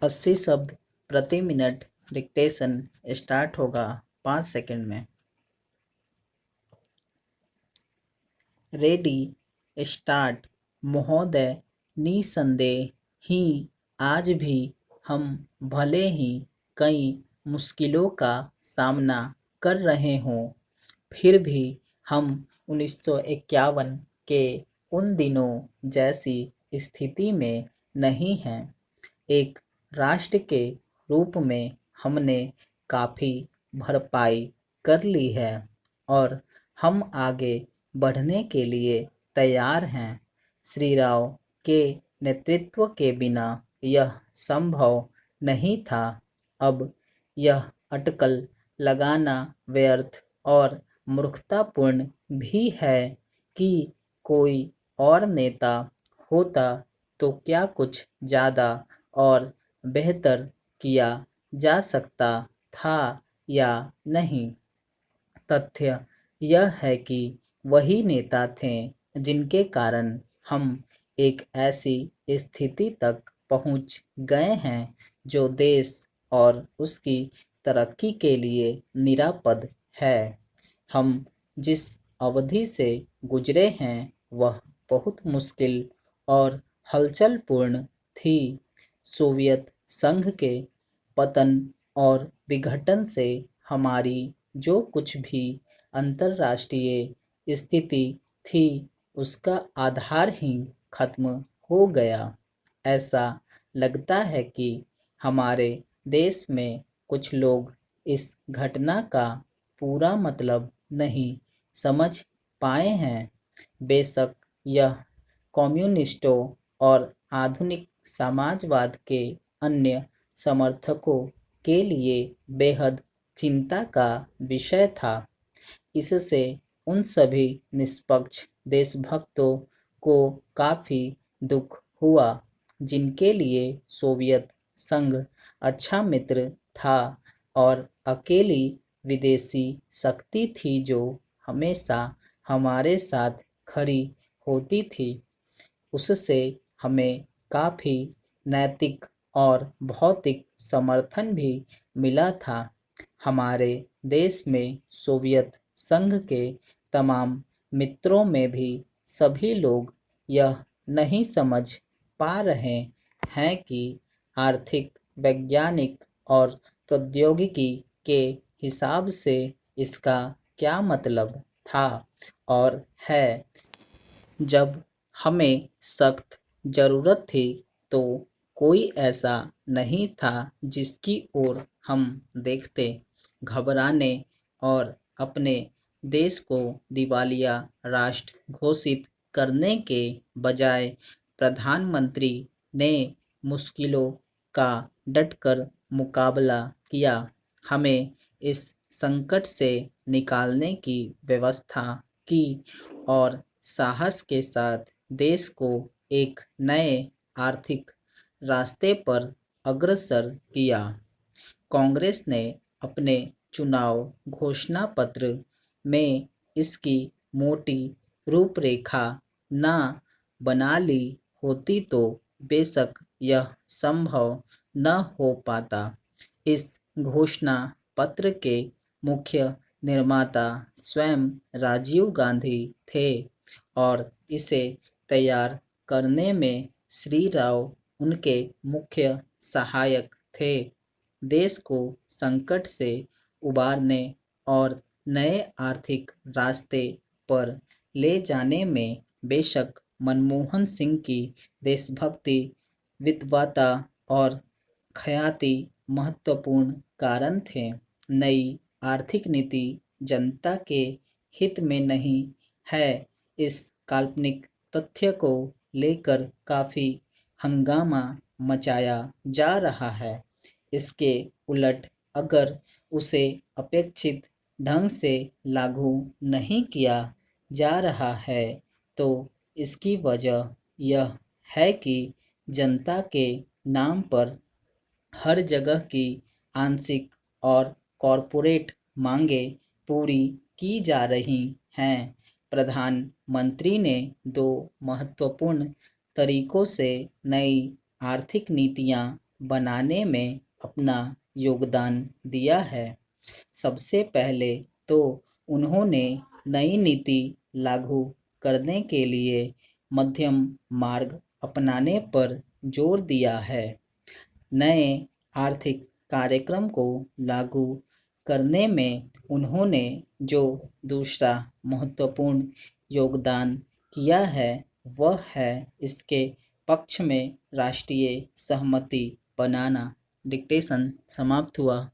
80 शब्द प्रति minute. Dictation start होगा 5 सेकंड में। Ready, start. महोदय, निसंदेह ही आज भी हम भले ही कई मुश्किलों का सामना कर रहे हों, फिर भी हम 1951 के उन दिनों जैसी स्थिति में नहीं हैं। एक राष्ट्र के रूप में हमने काफ़ी भरपाई कर ली है और हम आगे बढ़ने के लिए तैयार हैं। श्री राव के नेतृत्व के बिना यह संभव नहीं था। अब यह अटकल लगाना व्यर्थ और मूर्खतापूर्ण भी है कि कोई और नेता होता तो क्या कुछ ज़्यादा और बेहतर किया जा सकता था या नहीं। तथ्य यह है कि वही नेता थे जिनके कारण हम एक ऐसी स्थिति तक पहुंच गए हैं जो देश और उसकी तरक्की के लिए निरापद है। हम जिस अवधि से गुजरे हैं वह बहुत मुश्किल और हलचलपूर्ण थी। सोवियत संघ के पतन और विघटन से हमारी जो कुछ भी अंतर्राष्ट्रीय स्थिति थी उसका आधार ही खत्म हो गया। ऐसा लगता है कि हमारे देश में कुछ लोग इस घटना का पूरा मतलब नहीं समझ पाए हैं। बेशक यह कम्युनिस्टों और आधुनिक समाजवाद के अन्य समर्थकों के लिए बेहद चिंता का विषय था। इससे उन सभी निष्पक्ष देशभक्तों को काफ़ी दुख हुआ जिनके लिए सोवियत संघ अच्छा मित्र था और अकेली विदेशी शक्ति थी जो हमेशा हमारे साथ खड़ी होती थी। उससे हमें काफ़ी नैतिक और भौतिक समर्थन भी मिला था। हमारे देश में सोवियत संघ के तमाम मित्रों में भी सभी लोग यह नहीं समझ पा रहे हैं कि आर्थिक, वैज्ञानिक और प्रौद्योगिकी के हिसाब से इसका क्या मतलब था और है। जब हमें सख्त ज़रूरत थी तो कोई ऐसा नहीं था जिसकी ओर हम देखते। घबराने और अपने देश को दिवालिया राष्ट्र घोषित करने के बजाय प्रधानमंत्री ने मुश्किलों का डटकर मुकाबला किया। हमें इस संकट से निकालने की व्यवस्था की और साहस के साथ देश को एक नए आर्थिक रास्ते पर अग्रसर किया। कांग्रेस ने अपने चुनाव घोषणा पत्र में इसकी मोटी रूपरेखा न बना ली होती तो बेशक यह संभव न हो पाता। इस घोषणा पत्र के मुख्य निर्माता स्वयं राजीव गांधी थे और इसे तैयार करने में श्री राव उनके मुख्य सहायक थे। देश को संकट से उबारने और नए आर्थिक रास्ते पर ले जाने में बेशक मनमोहन सिंह की देशभक्ति, विद्वता और ख्याति महत्वपूर्ण कारण थे। नई आर्थिक नीति जनता के हित में नहीं है, इस काल्पनिक तथ्य को लेकर काफ़ी हंगामा मचाया जा रहा है। इसके उलट अगर उसे अपेक्षित ढंग से लागू नहीं किया जा रहा है तो इसकी वजह यह है कि जनता के नाम पर हर जगह की आंशिक और कॉरपोरेट मांगें पूरी की जा रही हैं। प्रधानमंत्री ने 2 महत्वपूर्ण तरीकों से नई आर्थिक नीतियां बनाने में अपना योगदान दिया है। सबसे पहले तो उन्होंने नई नीति लागू करने के लिए मध्यम मार्ग अपनाने पर जोर दिया है। नए आर्थिक कार्यक्रम को लागू करने में उन्होंने जो दूसरा महत्वपूर्ण योगदान किया है वह है इसके पक्ष में राष्ट्रीय सहमति बनाना। डिक्टेशन समाप्त हुआ।